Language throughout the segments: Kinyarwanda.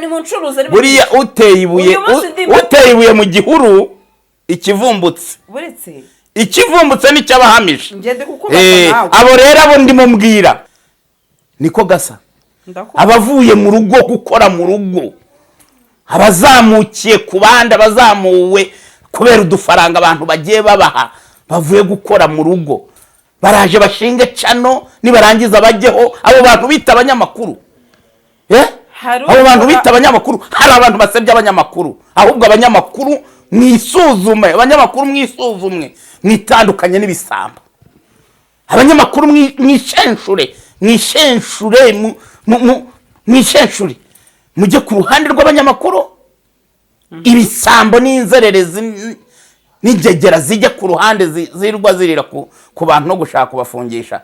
ni mu ncuruzi ari buriya uteye ibuye mu gihuru ikivumbutse buretse ikivumbutse n'icyabahamije ngende kukubaza nawe abo rero abo ndimo mbwira niko gasa abavuye mu rugo gukora mu rugo abazamukiye ku bandi abazamuwe kubera udufaranga abantu bagiye babaha bavuye gukora mu rugo baraje bashinge cano nibarangiza bajyeho abo bantu bita abanyamakuru abo bantu bita abanyamakuru hari abantu basebya abanyamakuru ahubwo abanyamakuru mwisuzume abanyamakuru mwisuzumwe mwitandukanye n'ibisamba abanyamakuru mwishenshuri mujye ku ruhande rw'abanyamakuru ibisambo n'inzererezi n'ingegera zijya ku ruhande zirwa zirira ku bantu no gushaka kubafungisha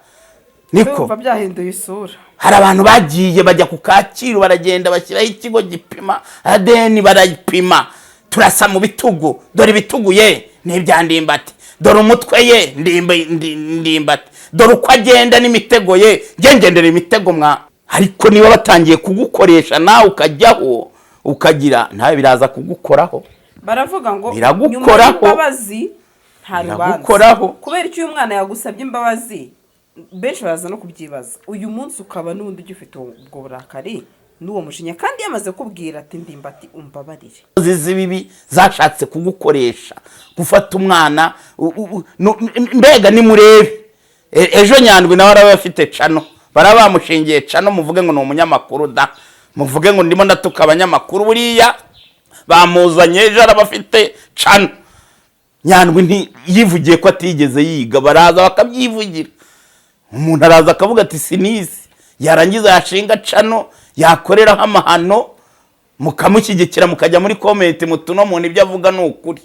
niko byahinduye isura hari abantu bagiye bajya ku Kacyiru baragenda bashyiraho ikigo gipima ADN barayipima turasa mu bitugu dore ibitugu ye n'ibya Ndimbati dore umutwe ye Ndimbati dore uko agenda n'imitego ye ngendera imitego mwa ariko niba batangiye kugukoresha nawe ukajyaho ukagira ntawe biraza kugukoraho baravuga ngo nyuma y'imbabazi nta rubanza kubera icyo uyu mwana yagusabye imbabazi benshi baraza no kubyibaza uyu munsi ukaba n'ubundi ugifite ubwo burakari n'uwo mushinya kandi yamaze kubwira ati Ndimbati umbabarire zibibi zashatse kugukoresha gufata umwana mbega ni murebe ejo Nyandwi nawe araba afite cano barabamushingiye cano muvuge ngo ni umunyamakuru da muvuge ngo ndimo ndatuka abanyamakuru buriya bamuzanye ejo arabafite cano Nyandwi yivugiye ko atigeze yiga baraza bakabyivugira umuntu araza akavuga ati sinizi yarangiza yashinga cano yakoreraho amahano mukamushyigikira mukajya muri comment mutuno muntu ibyo avuga ni ukuri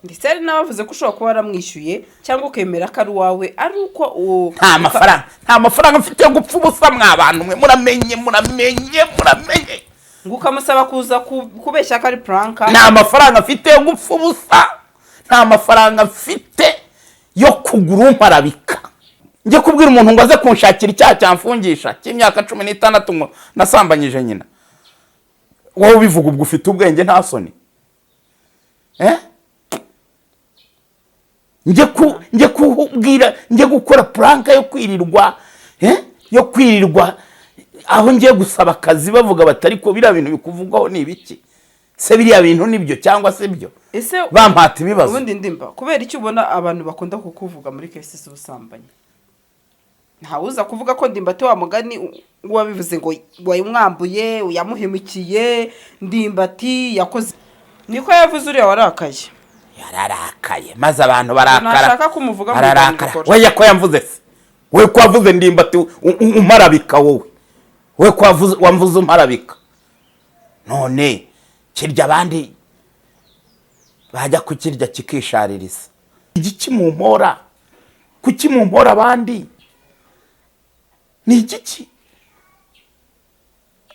ndetse ari nabavuze ko ushobora kuba waramwishyuye cyangwa ukemera ko ari wawe ari uko nta mafaranga mfite yo gupfa ubusa mwabantu mwe muramenye ngo ukamusaba kuza kubeshya ko ari prank nta mafaranga mfite yo gupfa ubusa nta mafaranga mfite yo kugura umparabika njye kubwira umuntu ngo aze kunshakira icyaha cyamfungisha cy'imyaka 16 ngo nasambanyije nyina wowe ubivuga ubwo ufite ubwenge nta soni njye kubwira njye gukora prank yo kwirirwa aho ngiye gusaba akazi bavuga batari ko biriya bintu bikuvugwaho ni ibiki se biriya bintu nibyo cyangwa se byo bampata ibibazo ubundi Ndimba kubera icyo ubona abantu bakunda kukuvuga muri cases z'ubusambanyi ntawuza kuvuga ko Ndimbati wa mugani wabivuze ngo wayumwambuye uyamuhemukiye Ndimbati yakoze niko yavuze uriya warakaye yararakaye maze abantu barakara nashaka kumuvuga mu Rwanda we ko yamvuze se we ko wavuze Ndimbati umparabika we ko wamvuze umparabika none kirya abandi bajya kukirya kikishaririza igiki mu mpora kuki mu mpora abandi ni igiki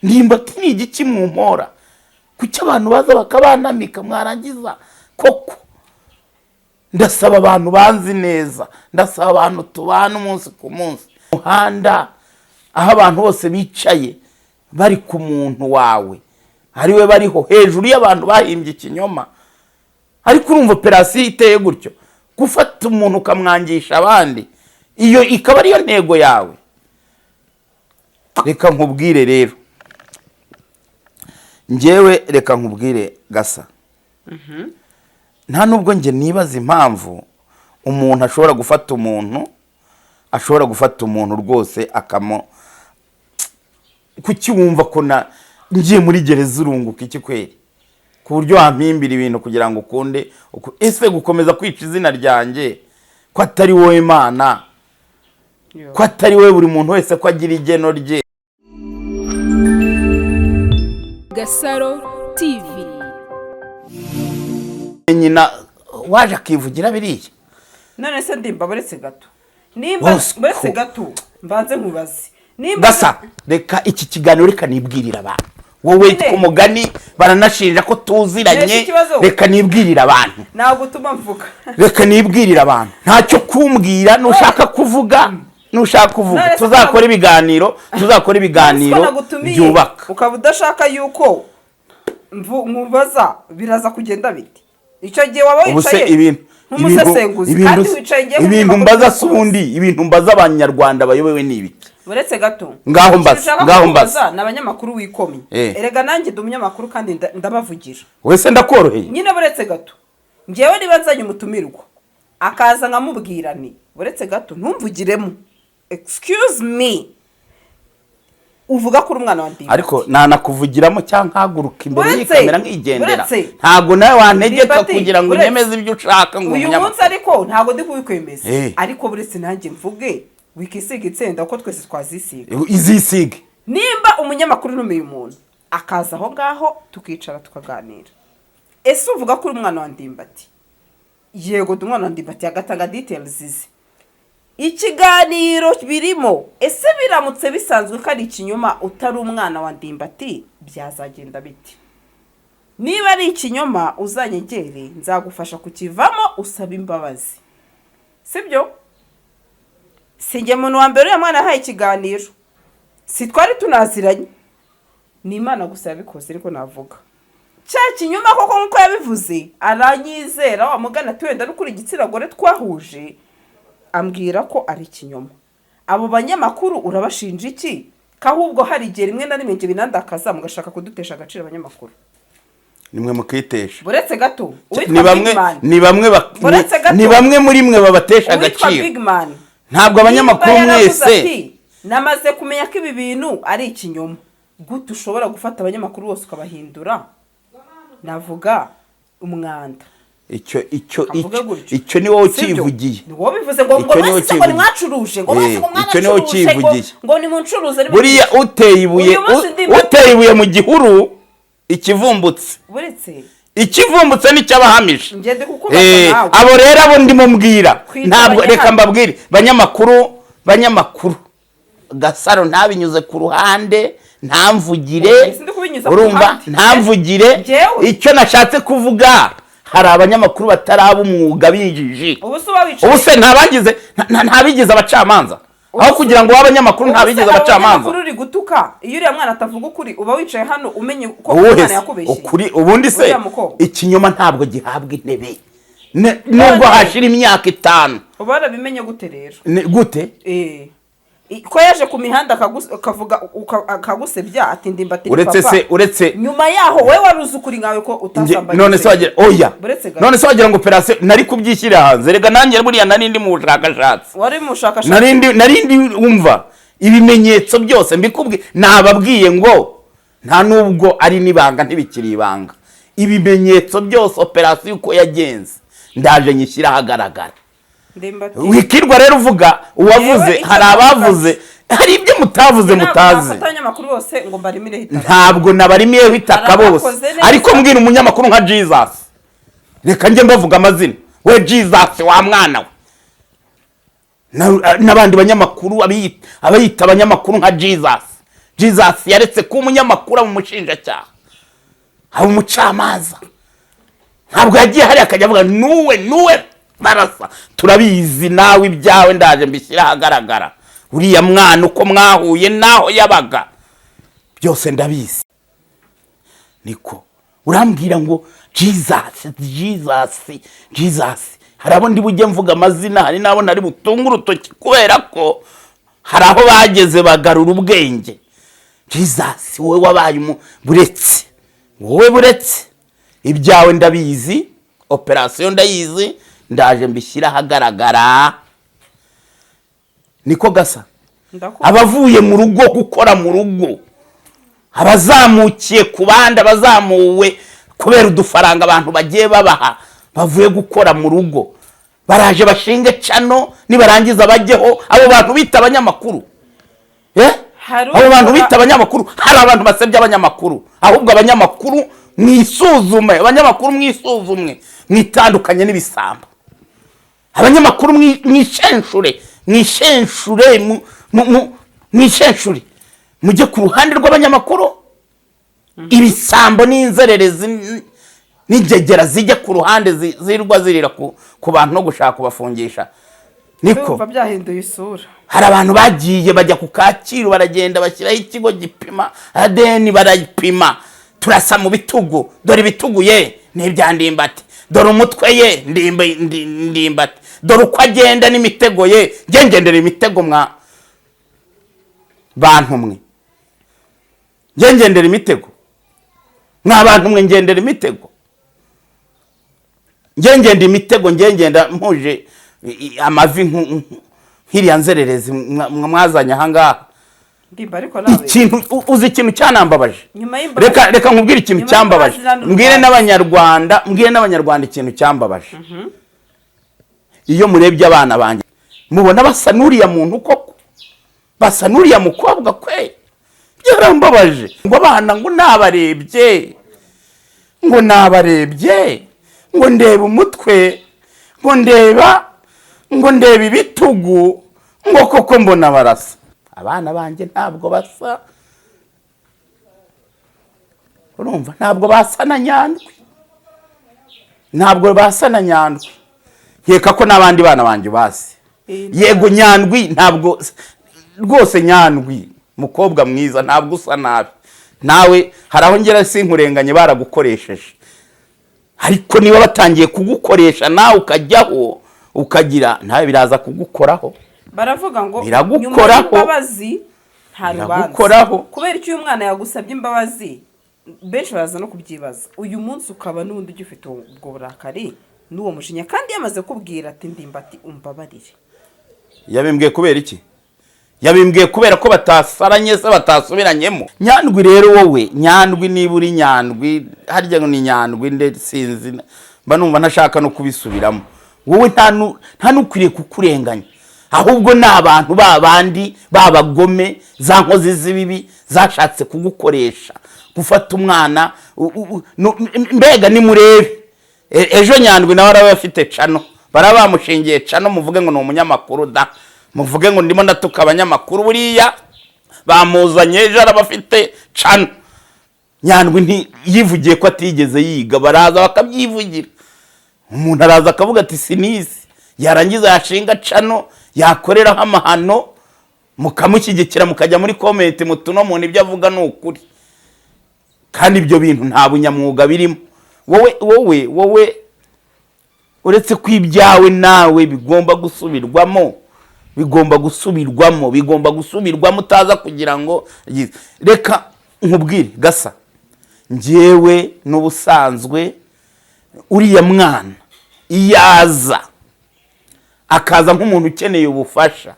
Ndimbati ni igiki mu mpora kuki abantu baza bakabanamika mwarangiza koko ndasaba abantu banzi neza ndasaba abantu tubana umunsi ku munsi muhanda aho abantu bose bicaye bari ku muntu wawe ari we bariho hejuru y'abantu bahimbye ikinyoma ariko urumva operasiyo iteye gutyo gufata umuntu ukamwangisha abandi iyo ikaba ariyo ntego yawe reka nkubwire rero njyewe reka nkubwire Gasa nta nubwo njye nibaza impamvu umuntu ashobora gufata umuntu rwose kuki wumva ko ngiye muri gereza urunguka iki kweri ku buryo wampimbira ibintu kugira ngo ukunde ese gukomeza kwica izina ryanjye ko atari wowe Imana ko atari wowe buri muntu wese ko agira igeno rye Gasaro TV nyina waje akivugira biriya none se Ndimba baretse gato nimba baretse gato mbanze nkubaze Gasa reka iki kiganiro reka nibwirira abantu wowe kumugani baranashinja ko tuziranye reka nibwirira abantu ntabwo utuma mvuga reka nibwirira abantu ntacyo kumbwira nushaka kuvuga tuzakora ibiganiro byubaka ukaba udashaka yuko nkubaza biraza kugenda bite icyo gihe waba wicaye nk'umusesenguzi kandi wicaye ngiye ibintu mbaza sundi ibintu mbaza abanyarwanda bayobewe n'ibiki buretse gato ngaho mbaza n'abanyamakuru wikomye erega nanjye ndi umunyamakuru kandi ndabavugira wese ndakoroheye nyine buretse gato ngewe nibazanye umutumirwa akaza nkamubwira ni buretse gato ntumvugiremo excuse me uvuga ko uri umwana wa Ndimbati ariko nanakuvugiramo cyangwa nkaguruka imbere y'ikamera nkigendera ntabwo nawe wantegeka kugira ngo unyemeze ibyo ushaka ngo uyu munsi ariko ntabwo ndi kubikwemeza ariko buretse nanjye mvuge wikisiga itsinda ko twese twazisiga izisiga nimba umunyamakuru numiye umuntu akaza aho ngaho tukicara tukaganira ese uvuga ko uri umwana wa Ndimbati yego ndi umwana wa Ndimbati agatanga details zize ikiganiro birimo ese biramutse bisanzwe ko ari ikinyoma utari umwana wa Ndimbati byazagenda biti niba ari ikinyoma uzanyegere nzagufasha kukivamo usaba imbabazi sibyo sinjye muntu wa mbere uyu mwana yahaye ikiganiro si twari tunaziranye ni Imana gusa yabikoze ariko navuga cya kinyoma koko nk'uko yabivuze aranyizera wamugana tuwenda no kuri igitsina gore twahuje ambwira ko ari ikinyoma abo banyamakuru urabashinja iki kahubwo hari igihe rimwe na rimwe nje binandakaza mugashaka kudutesha agaciro abanyamakuru nimwe mukitesha buretse gato ni bamwe muri mwe babatesha agaciro ntabwo abanyamakuru mwese namaze kumenya ko ibi bintu ari ikinyoma gute ushobora gufata abanyamakuru bose ukabahindura navuga umwanda icyo ni wowe ukivugiye ni wowe bivuze ngo bose ngo nimwacuruje ngo bose ngo mwanacuruje ngo nimuncuruze buriya uteye ibuye mu gihuru ikivumbutse buretse ikivumbutse nicyabahamije abo rero abo ndimo mbwira ntabwo reka mbabwire banyamakuru Gasaro ntabinyuze ku ruhande ntamvugire urumva ntamvugire icyo nashatse kuvuga hari abanyamakuru bataraba umwuga binjiji ubu se ntabigize abacamanza aho kugira ngo w'abanyamakuru ntabigize abacamanza uri gutuka iyo uriya mwana atavuga ukuri uba wicaye hano umenye ko umwana yakubeshye ukuri ubundi se ikinyoma ntabwo gihabwa intebe nubwo hashira imyaka 5 uba barabimenye gute rero gute ko yaje ku mihanda akavuga akagusebya ati Ndimbati papa uretse nyuma yaho wewe waruzi ukuri ngawe ko utasambanye none se wagira none se wagira ngo operation nari kubyishyira hanze rega nanjye buriya narindi mu bushakashatsi wari mu bushakashatsi narindi umva ibimenyetso byose mbikubwiye nababwiye ngo nta nubwo ari nibanga ntibikiri ibanga ibimenyetso byose operation uko yagenze ndaje nyishyira hagaragara wikirwa rero uvuga uwavuze hari abavuze hari ibyo mutavuze mutazi abanyamakuru bose ngo barimire hitaka ntabwo nabarimiye hitaka bose ariko mbwira umunyamakuru nka Jesus reka nje mbavuga amazina we Jesus wa mwana we n'abandi banyamakuru abayita abanyamakuru nka Jesus yaretse ko umunyamakuru mu mushinjacyaha aba umucamanza ntabwo yagiye hari akajya avuga nuwe barasa turabizi nawe ibyawe ndaje mbishyira hagaragara uriya mwana uko mwahuye naho yabaga byose ndabizi niko urambwira ngo Jesus hari abo ndi bujye mvuga amazina hari nabo nari butunga urutoki kubera ko hari aho bageze bagarura ubwenge Jesus wowe wabaye buretse ibyawe ndabizi operation ndayizi ndaje mbishyira hagaragara niko Gasa abavuye mu rugo gukora mu rugo abazamukiye ku bandi abazamuwe kubera udufaranga abantu bagiye babaha bavuye gukora mu rugo baraje bashinge cano nibarangiza bajyeho abo bantu bita abanyamakuru abo bantu bita abanyamakuru hari abantu basebya abanyamakuru ahubwo abanyamakuru mwisuzume mwitandukanye n'ibisambo abanyamakuru mwishenshuri mujye ku ruhande rw'abanyamakuru ibisambo n'inzererezi n'ingegera zijya ku ruhande zirwa zirira ku bantu no gushaka kubafungisha niko byahinduye isura hari abantu bagiye bajya ku Kacyiru baragenda bashyiraho ikigo gipima ADN barayipima turasa mu bitugu, dore ibitugu ye n'ibya Ndimbati, dore umutwe ye Ndimbati, dore uko agenda n'imitego ye, ngendera imitego mwa bantu mwe, ngendera imitego mwa bantu mwe, ngendera imitego, ngenda imitego, ngenda mpuje amavi nk'iriya nzererezi mwazanye ahangaha. Ikintu uzi ikintu cyanambabaje, reka nkubwire ikintu cyambabaje, mbwire n'abanyarwanda ikintu cyambabaje. Iyo murebye abana banjye mubona basa n'uriya muntu koko, basa n'uriya mukobwa kwe, byarambabaje. Ngo abana ngo nabarebye, ngo ndeba umutwe, ngo ndeba ibitugu, ngo koko mbona barasa. Abana banjye ntabwo basa, urumva, ntabwo basa na Nyandwi, nkeka ko n'abandi bana banjye basi. Yego Nyandwi ntabwo rwose, Nyandwi mukobwa mwiza, ntabwo usa nabi, nawe haraho ngera sinkurenganye baragukoresheje, ariko niba batangiye kugukoresha nawe ukajyaho ukagira, nawe biraza kugukoraho. Baravuga ngo nyuma y'imbabazi nta rubanza, kubera icyo uyu mwana yagusabye imbabazi benshi baraza no kubyibaza. Uyu munsi ukaba n'undi ugifite ubwo burakari n'uwo mushinya, kandi yamaze kubwira ati Ndimbati umbabarire. Yabimbwiye kubera iki? Yabimbwiye kubera ko batasaranye se batasubiranyemo. Nyandwi rero wowe, Nyandwi niba uri Nyandwi, harya ngo ni Nyandwi nde sinzi, mba numva ntashaka no kubisubiramo. Wowe nta nukwiriye kukurenganya, ahubwo ni abantu babandi babagome, za nkozi z'ibibi zashatse kugukoresha, gufata umwana. Mbega nimurebe ejo Nyandwi nawe arabe afite cano, barabamushingiye cano, muvuge ngo ni umunyamakuru da, muvuge ngo ndimo ndatuka abanyamakuru, buriya bamuzanye ejo arabafite cano. Nyandwi yivugiye ko atigeze yiga, baraza bakabyivugira. Umuntu araza akavuga ati sinizi, yarangiza yashinga cano, yakoreraho amahano, mukamushyigikira, mukajya muri comment mutuno muntu ibyo avuga ni ukuri, kandi ibyo bintu nta bunyamwuga birimo. Wowe uretse ko ibyawe nawe bigomba gusubirwamo, utaza kugira ngo reka nkubwire Gasa, njyewe n'ubusanzwe uriya mwana iyaza akaza nk'umuntu ukeneye ubufasha,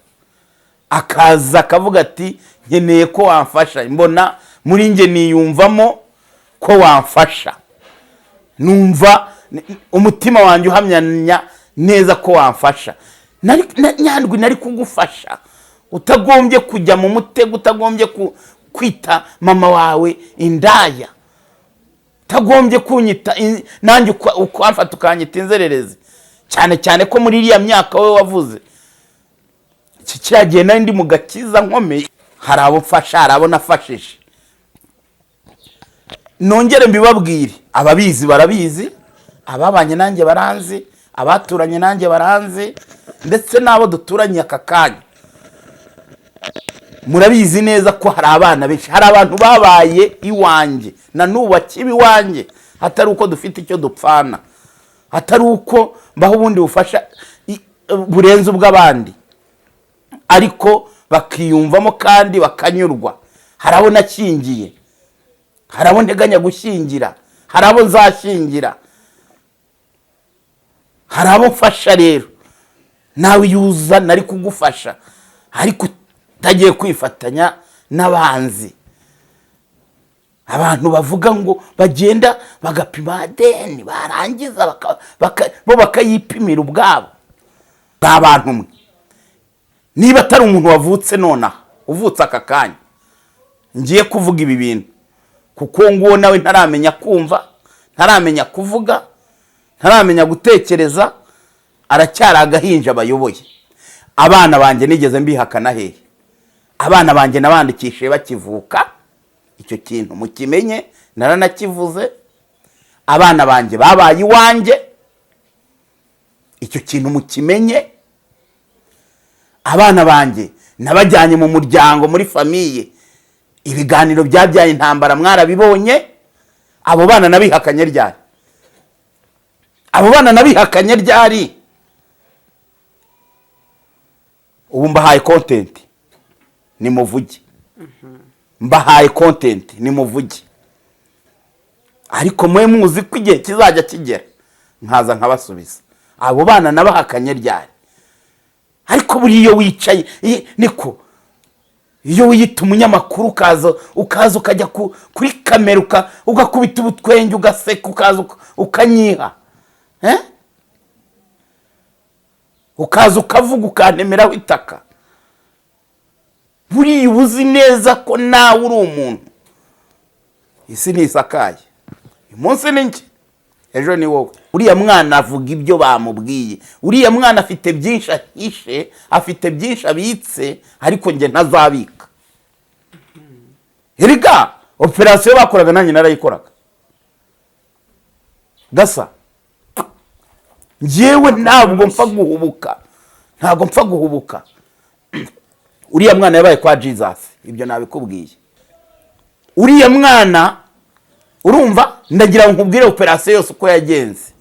akaza akavuga ati nkeneye ko wamfasha, mbona muri nge niyumvamo ko wamfasha, numva umutima wanjye uhamyanya neza ko wamfasha, Nyandwi nari kugufasha, utagombye kujya mu mutego, utagombye kwita mama wawe indaya, utagombye kunyita nanjye ukamfata ukanyita inzererezi, cyane ko muri iriya myaka wowe wavuze iki kiragiye nari ndi mu gakiza nkomeye, hari abo mfasha, hari abo nafashije. Nongere mbibabwire, ababizi barabizi, ababanye nanjye baranzi, abaturanye nanjye baranzi, ndetse n'abo duturanye aka kanya murabizi neza ko hari abana benshi, hari abantu babaye iwanjye na n'ubu akiba iwanjye, hatari uko dufite icyo dupfana, hatari uko mbaho ubundi bufasha burenze ubw'abandi, ariko bakiyumvamo kandi bakanyurwa. Hari abo nakingiye, hari abo nteganya gushyingira, hari abo nzashyingira, hari abo mfasha. Rero nawe yuza nari kugufasha, ariko utagiye kwifatanya n'abanzi, abantu bavuga ngo bagenda bagapima ADN, barangiza bo bakayipimira ubwabo. Abantu mwe, niba atari umuntu wavutse nonaha, uvutse aka kanya ngiye kuvuga ibi bintu, kuko nguwo nawe ntaramenya kumva, ntaramenya kuvuga, ntaramenya gutekereza, aracyari agahinja bayoboye. Abana banjye nigeze mbihakana hehe? Abana banjye nabandikishije bakivuka, icyo kintu mukimenye, naranakivuze. Abana banjye babaye iwanjye, icyo kintu mukimenye. Abana banjye nabajyanye mu muryango, muri famiye, ibiganiro byabyaye intambara mwarabibonye, abo bana nabihakanye ryari? Abo bana nabihakanye ryari? Ubu mbahaye content ni muvuge. Mbahaye content ni muvuge. Ariko mwe muzi ko igihe kizajya kigera nkaza nkabasubiza. Abo bana nabahakanye ryari? Ariko buri iyo wicaye niko iyo wiyita umunyamakuru ukaza ukajya kuri kamera ugakubita ubutwenge ugaseka ukaza ukanyiha, ukaza ukavuga ukantemeraho itaka. Buriya uzi neza ko nawe uri umuntu. Isi ntisakaye. Uyu munsi ni njye, ejo ni wowe. Uriya mwana avuga ibyo bamubwiye. Uriya mwana afite byinshi ahishe, afite byinshi abitse, ariko njye ntazabika. Erega operasiyo bakoraga nanjye narayikoraga. Gasa njyewe ntabwo mpfa guhubuka. Ntabwo mpfa guhubuka. Uriya mwana yabaye kwa Jesus, ibyo nabikubwiye. Uriya mwana urumva ndagira nkubwire operasiyo yose uko yagenze.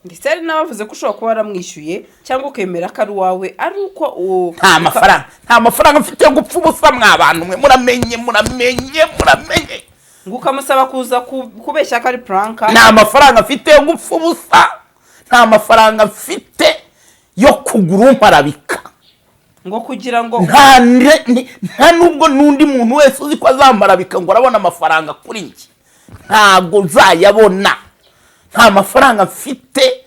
ndetse ari nabavuze ko ushobora kuba waramwishyuye cyangwa ukemera ko ari wawe, ari uko nta mafaranga mfite yo gupfa ubusa mw'abantu mwe. Muramenye ngo ukamusaba kuza kubeshya ko ari prank. Nta mafaranga mfite yo gupfa ubusa. Nta mafaranga mfite yo kugura umparabika ngo kugira ngo nta nubwo n'undi muntu wese uzi ko azamparabika ngo arabona amafaranga kuri njye. Ntabwo uzayabona. Nta mafaranga mfite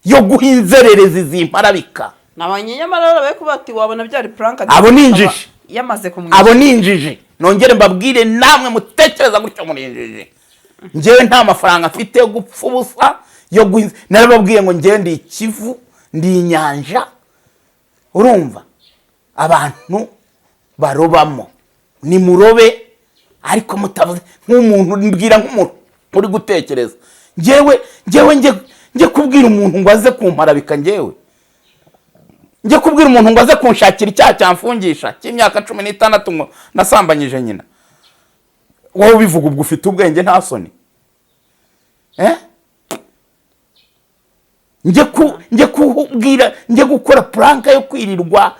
yo guha inzererezi zimparabika. N'abanyamara babaye ko bati wabona byari prank. Abo ninjije. Yamaze kumwishyura. Abo ninjije. Nongere mbabwire namwe mutekereza gutyo murinjije. Njyewe nta mafaranga mfite yo gupfa ubusa yo guha. Narababwiye ngo njyewe ndi ikivu, ndi inyanja. Urumva? Abantu barobamo. Ni murobe ariko mutavuze nk'umuntu. Mbwira nk'umuntu uri gutekereza. Njyewe njye kubwira umuntu ngo aze kumparabika. Njye kubwira umuntu ngo aze kunshakira icyaha cyamfungisha cy'imyaka 16 ngo nasambanyije nyina. Wowe ubivuga ubwo ufite ubwenge nta soni. Njye kubwira njye gukora prank yo kwirirwa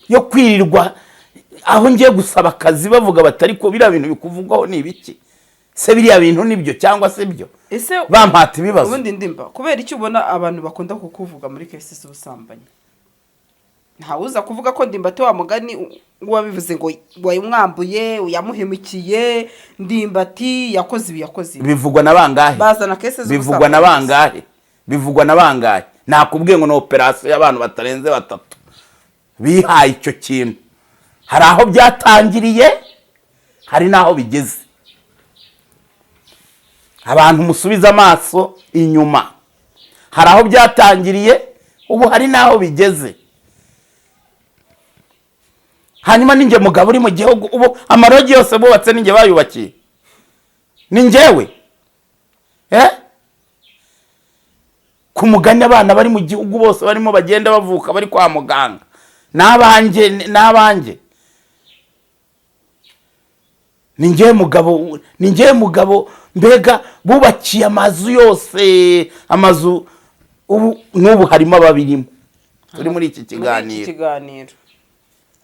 yo kwirirwa aho ngiye gusaba akazi bavuga batari ko biriya bintu bikuvugwaho ni ibiki? Se biriya bintu nibyo cyangwa se byo? Ese bampata ibibazo. Ubundi ndimba kubera icyo ubona abantu bakunda kukuvuga muri kesi z'ubusambanyi. Ntawuza kuvuga ko Ndimbati wa mugani wabivuze ngo wayumwambuye uyamuhemukiye. Ndimbati yakoze ibi yakoze. Bivugwa na bangahe? Bazana kesi z'ubusambanyi. Bivugwa na bangahe? Bivugwa na bangahe? Nakubwiye ngo no operasiyo y'abantu batarenze 3 bihaye icyo kintu. Hari aho byatangiriye, hari naho bigeze. Abantu musubiza amaso inyuma. Hari aho byatangiriye, ubu hari naho bigeze. Hanyuma ninjye mugabo uri mu gihugu, ubu amarogi yose bubatse ninjye bayubakiye. Ni njyewe. Ku mugani abana bari mu gihugu bose barimo bagenda bavuka bari kwa muganga. N'abanjye. Ni njyewe mugabo mbega bubakiye amazu yose. Amazu ubu n'ubu harimo ababirimo. Turi muri iki kiganiro.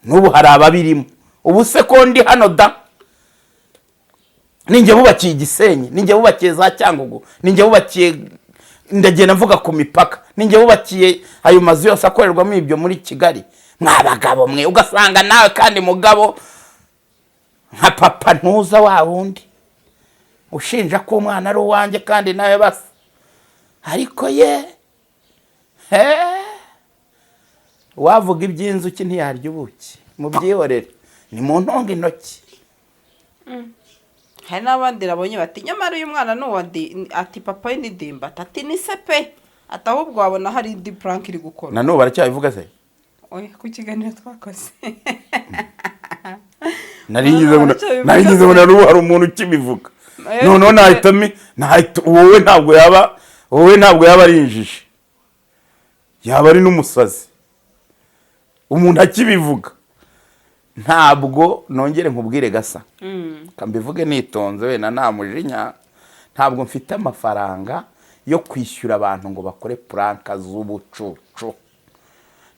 N'ubu hari ababirimo. Ubu sekondi hano da. Ninjye bubakiye Gisenyi, ninjye bubakiye za Cyangugu, ninjye bubakiye ndagenda mvuga ku mipaka, ninjye bubakiye ayo mazu yose akorerwamo ibyo muri Kigali. Mwabagabo mwe ugasanga nawe kandi mugabo nka papa ntuza wa wundi ushinja ko umwana ari uwanjye kandi nawe basa. Ariko wavuga iby'inzuki ntiyarya ubuki. Mubyihorere ni mu ntonga intoki. Hari n'abandi nabonye bati nyamara uyu mwana n'uwandi ati papa we ni Ndimbati ati ni sepe atahubwo wabona hari indi prank iri gukora. Na n'ubu baracyabivuga se? Oya ku kiganiro twakoze. Naringize ngo n'ubu hari umuntu ukibivuga. Noneho nahita wowe ntabwo yaba ari injiji. Yaba ari n'umusazi. Umuntu akibivuga. ntabwo nongere nkubwire Gasa, kambivuge nitonze wenda nta mujinya, ntabwo mfite amafaranga yo kwishyura abantu ngo bakore puranka z'ubucucu,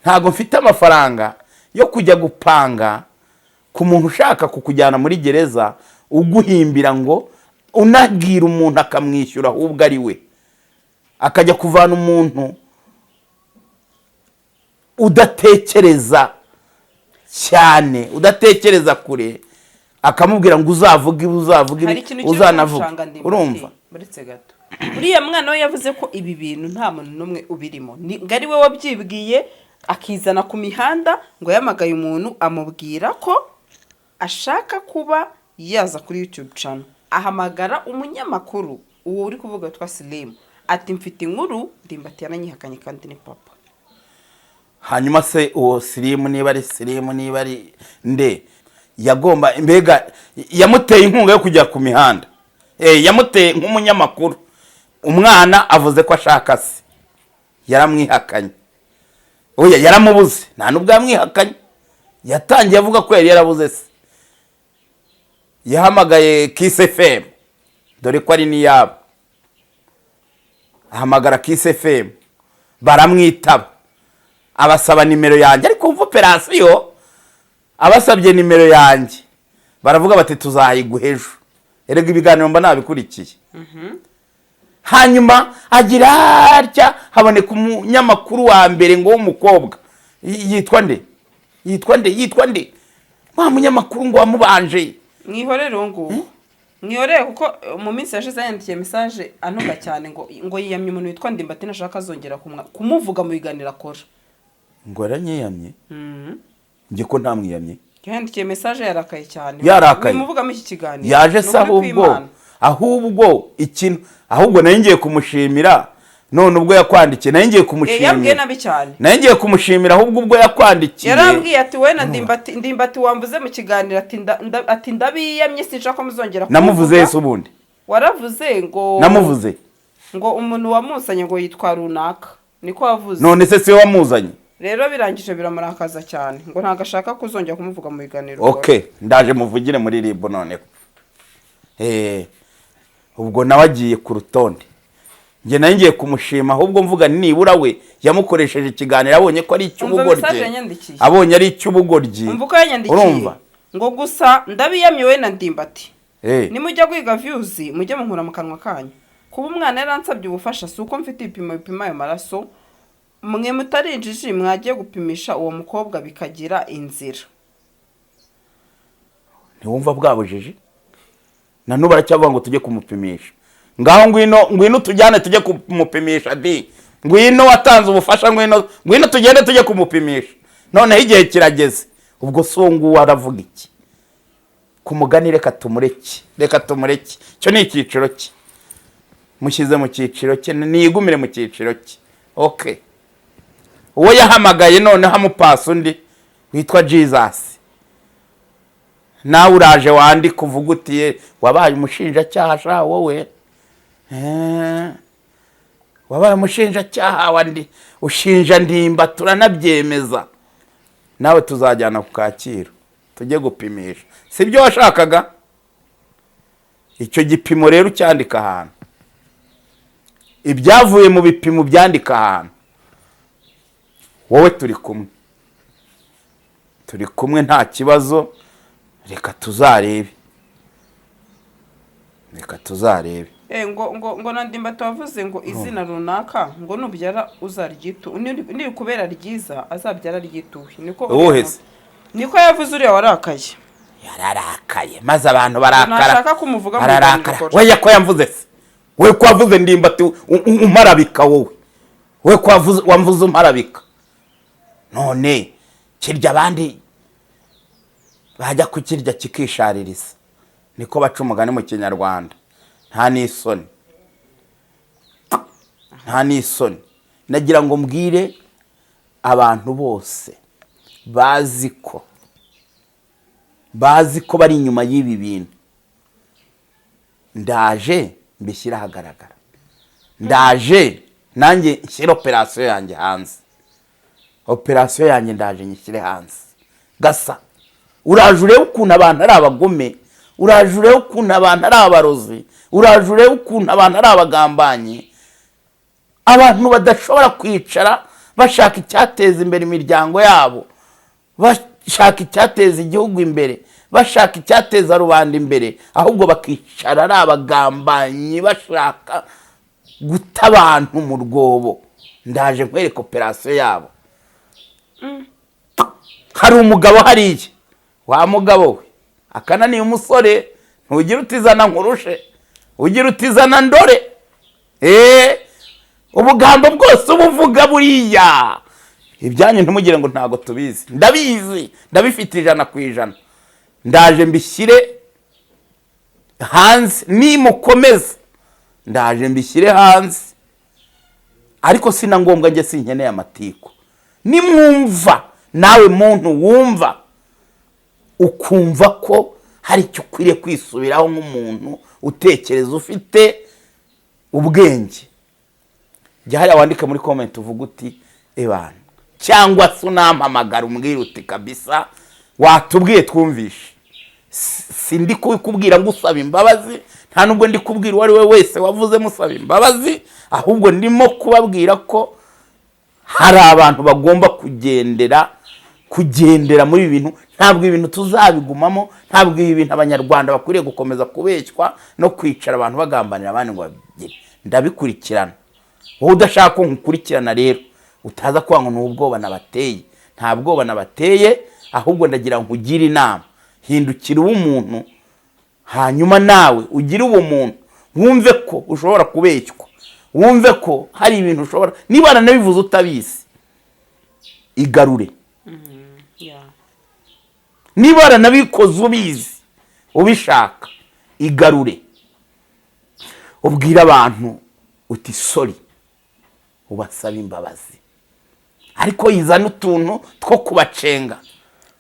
ntabwo mfite amafaranga yo kujya gupanga ku muntu ushaka kukujyana muri gereza uguhimbira ngo unabwira umuntu akamwishyura ahubwo ari we akajya kuvana umuntu udatekereza cyane, udatekereza kure, akamubwira ngo uzavuge uzanavuga. Urumva buretse gato uriya mwana we yavuze ko ibi bintu nta muntu n'umwe ubirimo, ngo ari we wabyibwiye akizana ku mihanda, ngo yamagaye umuntu amubwira ko ashaka kuba yaza kuri YouTube channel, ahamagara umunyamakuru uwo uri kuvuga twa Slim ati mfite inkuru Ndimbati yananyihakanye kandi ni papa. Hanyuma se uwo Slim niba ari Slim niba ari nde yagomba mbega yamuteye inkunga yo kujya ku mihanda, yamuteye nk'umunyamakuru, umwana avuze ko ashaka se yaramwihakanye, oya yaramubuze, nta nubwo yamwihakanye, yatangiye avuga ko yari yarabuze se, yahamagaye Kiss FM dore ko ari niyabo, ahamagara Kiss FM baramwitaba, abasaba nimero yanjye, ariko umva operasiyo abasabye nimero yanjye baravuga bati tuzayiguha ejo, erega ibiganiro mba nabikurikiye. Hanyuma agira atya haboneka umunyamakuru wa mbere ngo w'umukobwa yitwa nde wa munyamakuru ngo wamubanje mwihorere ngo mwihorere, kuko mu minsi yashize yandikiye message anuga cyane ngo yiyamye umuntu witwa Ndimbati nashaka azongera kumuvuga mu biganiro akora, ngo yaranyiyamye. Nge ko ntamwiyamye, yandikiye message yarakaye cyane, bimuvugamo iki kiganiro yaje se ahubwo ikintu, ahubwo nayo ngiye kumushimira, none ubwo yakwandikiye nayo ngiye kumushimira, yambwiye nabi cyane, nayo ngiye kumushimira, ahubwo ubwo yakwandikiye yarambwiye ati we na Ndimbati wamvuze mu kiganiro ati ndabiyamye sinshaka muzongera kuvuga. Namuvuze Yesu ubundi waravuze ngo namuvuze ngo umuntu wamuzanye ngo yitwa runaka, niko wavuze. None se siwe wamuzanye? Rero birangije biramurakaza cyane ngo ntago ashaka kuzongera kumuvuga mu biganiro. Okay, ndaje muvugire muri ribu none. Ubwo nawe agiye ku rutonde, nge nayo ngiye kumushima, ahubwo mvuga nibura we yamukoresheje ikiganiro abonye ko ari icy'ubugoryi, abonye ari icy'ubugoryi. Umva ko yanyandikiye ngo gusa ndabiyamye we na Ndimbati, nimujya kwiga views mujye munkura mu kanwa kanyu, kuba umwana yaransabye ubufasha suko mfite ibipimo bipima ayo maraso, mwe mutarinjije mwagiye gupimisha uwo mukobwa bikagira inzira. Ntiwumva bwabujije? Nanu baracyavuga ngo tujye kumupimisha, ngaho ngwino tujyane tujye kumupimisha di, ngwino watanze ubufasha, ngwino tugende tujye kumupimisha, none igihe kirageze. Ubwo songu waravuga iki kumugani? Reka tumureke, cyo ni icyiciro cye, mushyize mu cyiciro cye, niyigumire mu cyiciro cye. Okay, uwo yahamagaye none hamupasa undi witwa Jesus, nawe uraje wandi kuvuga utiye wabaye umushinjacyaha sha wowe, wabaye umushinjacyaha wandi ushinja Ndimba turanabyemeza, nawe tuzajyana ku Kacyiru tujye gupimisha, sibyo washakaga? Icyo gipimo rero cyandika ahantu, ibyavuye mu bipimo byandika ahantu, wowe turi kumwe nta kibazo, reka tuzarebe. ngo na Ndimbati wavuze ngo izina runaka ngo nubyara uzaryitu, ni kubera ryiza azabyara ryituwe, niko yavuze uriya warakaye. Yararakaye maze abantu barakara, nashaka kumuvuga mu biganiro. Weya ko yamvuze se, we ko wavuze Ndimbati umparabika, we ko wamvuze umparabika, none kirya abandi bajya kukirya kikishaririza, niko baca umugani mu Kinyarwanda. Nta n'isoni. Nagira ngo mbwire abantu bose bazi ko bari inyuma y'ibi bintu, ndaje mbishyira ahagaragara, ndaje nanjye nshyira operasiyo yanjye hanze, ndaje nyishyire hanze. Gasa uraje urebe ukuntu abantu ari abagome, uraje urebe ukuntu abantu ari abarozi, uraje urebe ukuntu abantu ari abagambanyi, abantu badashobora kwicara bashaka icyateza imbere imiryango yabo, bashaka icyateza igihugu imbere, bashaka icyateza rubanda imbere, ahubwo bakicara ari abagambanyi bashaka guta abantu mu rwobo. Ndaje nkwereka operasiyo yabo. Hari umugabo hariya, wa mugabo we akananiye umusore, ntugira utizana nkurushe, ugira utizana ndore. Ubugambo bwose ubuvuga buriya, ibyanyu ntimugire ngo ntago tubizi. Ndabizi, ndabifite 100%. Ndaje mbishyire hanze, nimukomeza ndaje mbishyire hanze, ariko sina ngombwa nge sinkeneye amatiku. Nimwumva nawe muntu wumva ukumva ko hari icyo ukwiriye kwisubiraho nk'umuntu utekereza ufite ubwenge, jya hariya wandika muri comment uvuga uti ebana, cyangwa se unampamagara umbwira uti kabisa watubwiye twumvishe. Sindi kubwira ngo usaba imbabazi, nta nubwo ndi kubwira uwo ari we wese wavuze musaba imbabazi, ahubwo ndimo kubabwira ko hari abantu bagomba kugendera muri ibi bintu. Ntabwo ibintu tuzabigumamo, ntabwo ibi bintu abanyarwanda bakwiriye gukomeza kubeshywa no kwicara abantu bagambanira abandi ngo babigire. Ndabikurikirana. Wowe udashaka ko nkukurikirana rero utaza kwanga n'ubwoba nabateye. Nta bwoba nabateye, ahubwo ndagira ngo ugire inama. Hindukira umuntu, hanyuma nawe ugire ubumuntu, wumve ko ushobora kubeshywa, wumve ko hari ibintu ushobora, niba nabivuze utabizi igarure. Niba nabikoze ubizi ubishaka igarure. Ubwira abantu uti sorry, ubasaba imbabazi, ariko yizana utuntu two kubacenga.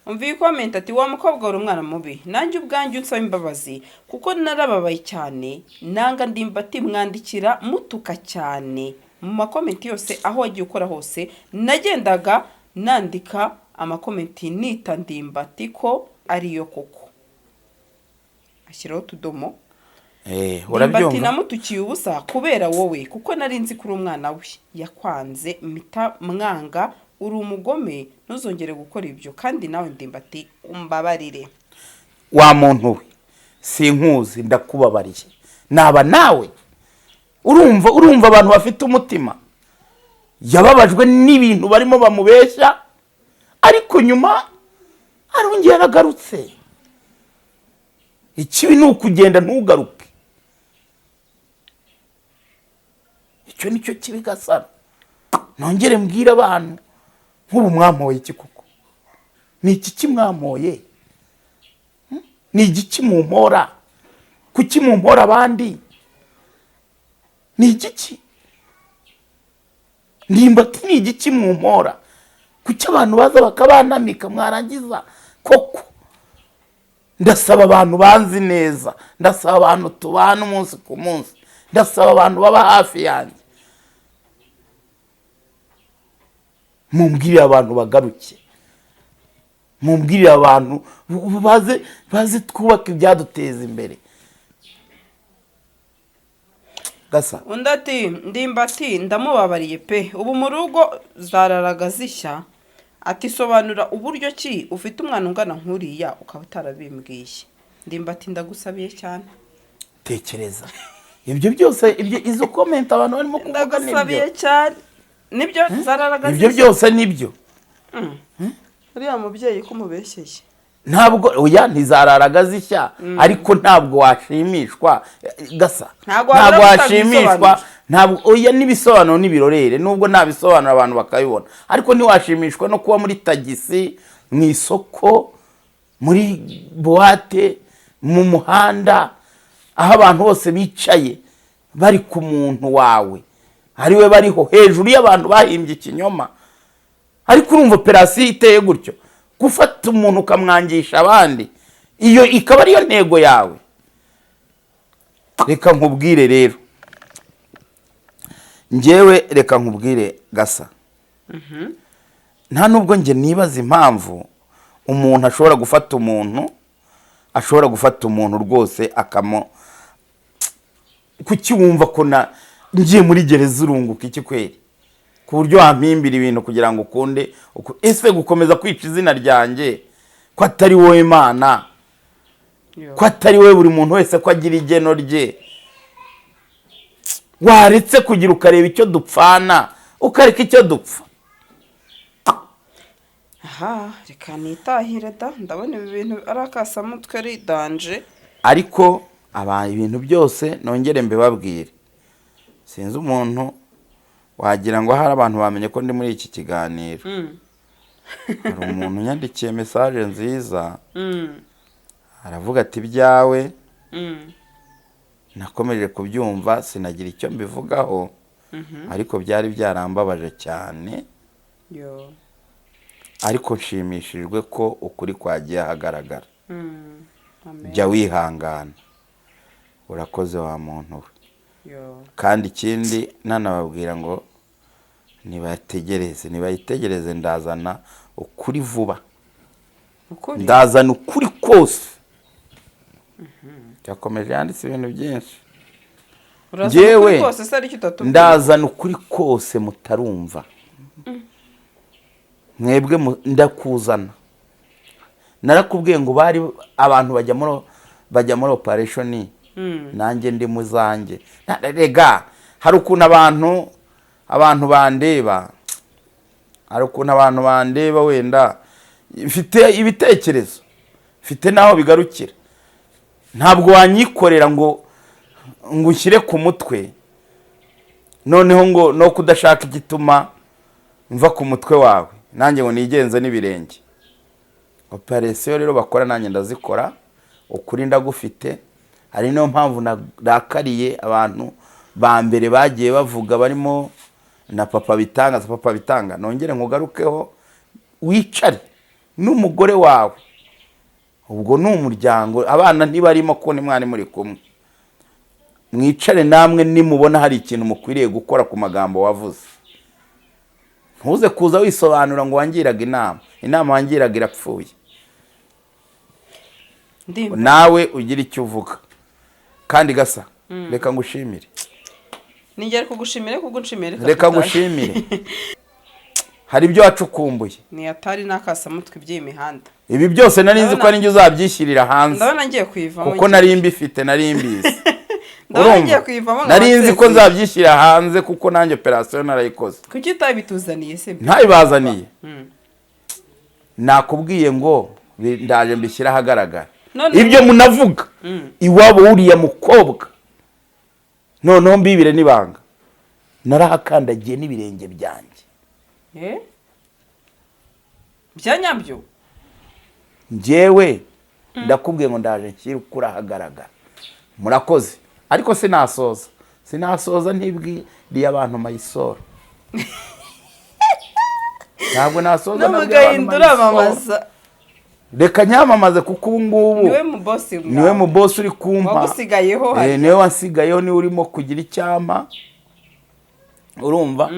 Umvi comment ati wa mukobwa uri umwana mubi, nanjye ubwanjye unsaba imbabazi kuko narababaye cyane, nanga Ndimbati mwandikira mutuka cyane mu makomenti yose aho wagiye ukora hose. Nagendaga nandika amakomenti nita Ndimbati ko ariyo koko, ashyiraho tudomo. Ndimbati namutukiye ubusa kubera wowe, kuko nari nzi kuri umwana we yakwanze mita mwanga, uri umugome, ntuzongere gukora ibyo, kandi nawe Ndimbati umbabarire. Wa muntu we sinkuzi, ndakubabariye. Naba nawe urumva abantu bafite umutima yababajwe n'ibintu barimo bamubeshya, ariko nyuma arongera aragarutse. Ikibi ni ukugenda ntugaruke. Icyo nicyo kibi Gasaro. Nongere mbwira abantu, nk'ubu mwamoye iki kuko? Ni iki kimwamoye? Ni igiki mumpora? Kuki mumpora abandi? Ni igiki? Ndimbati ni igiki mumpora? Kuki abantu baza bakabanamika mwarangiza koko? Ndasaba abantu banzi neza, ndasaba abantu tubana umunsi ku munsi, ndasaba abantu baba hafi yanjye, mumbwirire abantu bagaruke, mumbwirire abantu baze twubaka ibyaduteza imbere. Gasa undi ati Ndimbati ndamubabariye pe, ubu mu rugo zararaga zishya. Ati sobanura uburyo ki ufite umwana ungana nkuriya ukaba utarabimbwiye. Ndimbati ndagusabiye cyane. Tekereza ibyo byose, izo comment abantu barimo kuvuga nibyo. Ndagusabiye cyane. Nibyo zararaga ibyo byose nibyo. Uriya mubyeyi ko mubeshyeye. Ntabwo oya ntizararaga zishya, ariko ntabwo washimishwa Gasa. Ntabwo washimishwa, ntabwo oya nibisobanuro nibirorere, nubwo nabisobanura abantu bakabibona, ariko ntiwashimishwa no kuba muri tagisi, mu isoko, muri boîte, mu muhanda, aho abantu bose bicaye bari ku muntu wawe, ariwe bariho hejuru y'abantu bahimbye ikinyoma. Ariko urumva operasiyo iteye gutyo, gufata umuntu ukamwangisha abandi, iyo ikaba ariyo ntego yawe. Reka nkubwire rero, njyewe reka nkubwire Gasa, nta nubwo nge nibaza impamvu umuntu ashobora gufata umuntu rwose kuki wumva ko ngiye muri gereza urunguka iki kweri, ku buryo wampimbira ibintu kugira ngo ukunde ese gukomeza kwica izina ryanjye ko atari wowe Imana, ko atari wowe buri muntu wese ko agira igeno rye, waretse kugira ukareba icyo dupfana ukareka icyo dupfa. aha reka nitahire da, ndabona ibi bintu ari akasamutwe ari danje. Ariko ibintu byose nongere mbibabwire, sinzi umuntu wagira ngo hari abantu bamenye ko ndi muri iki kiganiro. Hari umuntu yandikiye message nziza, aravuga ati ibyawe nakomeje kubyumva sinagira icyo mbivugaho, ariko byari byarambabaje cyane, ariko nshimishijwe ko ukuri kwagiye ahagaragara. Jya wihangana, urakoze wa muntu we. Kandi ikindi nanababwira ngo nibayitegereze, ndazana ukuri vuba, ndazana ukuri kose. Cyakomeje yanditse ibintu byinshi. Njyewe ndazana ukuri kose mutarumva, mwebwe ndakuzana. Narakubwiye ngo bari abantu bajya muri operation, nanjye ndi muzanjye. Rega hari ukuntu abantu bandeba, wenda mfite ibitekerezo, mfite naho bigarukira. Ntabwo wanyikorera ngo ushyire ku mutwe, noneho ngo no kudashaka igituma mva ku mutwe wawe, nanjye ngo nigenze n'ibirenge. Operation rero bakora nanjye ndazikora, ukuri ndagufite. Ari niyo mpamvu nakariye abantu ba mbere bagiye bavuga, barimo na Papa Bitanga. Nongere nkugarukeho, wicare n'umugore wawe, ubwo ni umuryango, abana ntibarimo ko ni mwari muri kumwe. Mwicare namwe nimubona hari ikintu mukwiriye gukora ku magambo wavuze. Ntuze kuza wisobanura ngo wangiraga inama wangiraga irapfuye. Nawe ugira icyo uvuga. Kandi Gasa, reka ngushimire. Ningere kugushimire kugunshimire. Reka ngushimire. Hari ibyo wacukumbuye. Ni atari nakasamutwe by'imihanda. Ibi byose nari nzi ko ari njye uzabyishyirira hanze. Ndabona ngiye kwivamo. Kuko nari mbifite, nari mbizi. Ndabona ngiye kwivamo. Nari nzi ko nzabyishyira hanze kuko nanjye operation narayikoze. Kuki utabituzaniye se? Ntayibazaniye. Nakubwiye ngo ndaje mbishyira ahagaragara. Ibyo munavuga iwabo uriya mukobwa, noneho mbibire nibanga, narahakandagiye n'ibirenge byanjye. Byanyabyo njyewe ndakubwiye ngo ndaje nshyira ukura ahagaragara. Murakoze. Ariko sinasoza ntibwiriye abantu Mayisoro. Ntabwo nasoza n'amamaza. Reka nyamamaze kuko ubu ngubu niwe mu boss uri kumpa. Wagusigayeho niwe wansigayeho, ni urimo kugira icyama. Urumva?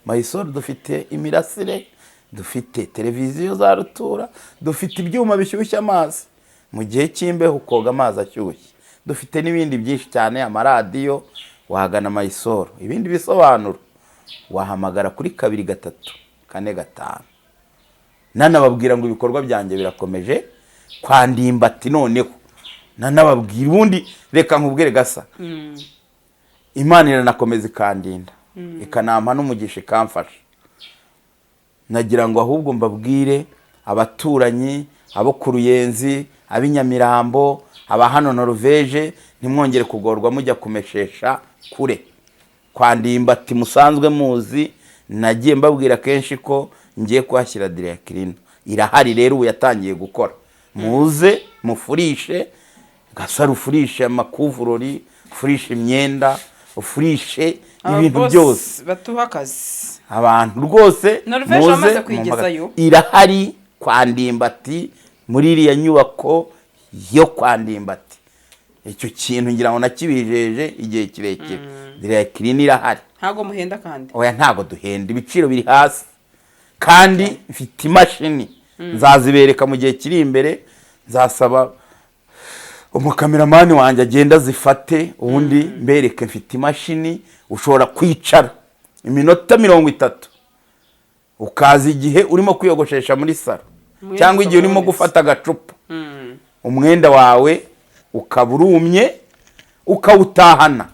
Mayisoro dufite imirasire, dufite televiziyo za rutura, dufite ibyuma bishyushya amazi mu gihe cy'imbeho ukoga amazi ashyushye, dufite n'ibindi byinshi cyane, amaradiyo. Wagana Mayisoro. Ibindi bisobanuro wahamagara kuri 2 3 4 5. Nanababwira ngo ibikorwa byanjye birakomeje kwa Ndimbati. Noneho nanababwira ubundi reka nkubwire Gasa, Imana iranakomeza ikandinda, ikanampa n'umugisha ikamfasha. Nagira ngo ahubwo mbabwire abaturanyi, abo ku Ruyenzi, ab'inyamirambo, aba hano Norvege, ntimwongere kugorwa mujya kumeshesha kure kwa Ndimbati musanzwe muzi. Nagiye mbabwira kenshi ko ngiye kuhashyira Direcline. Irahari rero ubu yatangiye gukora. Muze mufurishe, Gasa rufurishe amakuvurori, ufurishe imyenda, ufurishe ibintu byose. Batuha akazi. Abantu rwose muze. Irahari kwa Ndimbati muri iriya nyubako yo kwa Ndimbati. Icyo kintu ngira ngo nakibijeje igihe kirekire. Direcline irahari. Ntago muhenda kandi. Oya ntago duhenda, ibiciro biri hasi. Kandi mfite imashini nzazibereka mu gihe kiri imbere. Nzasaba umukameramani wanjye agenda zifate, ubundi mbereke mfite imashini ushobora kwicara iminota 30 ukaza igihe urimo kwiyogoshesha muri salo cyangwa igihe urimo gufata agacupa, umwenda wawe ukaba urumye ukawutahana.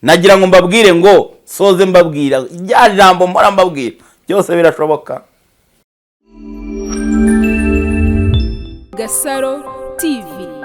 Nagira ngo mbabwire ngo soze mbabwira rya jambo mpora mbabwira, byose birashoboka. Gasaro TV.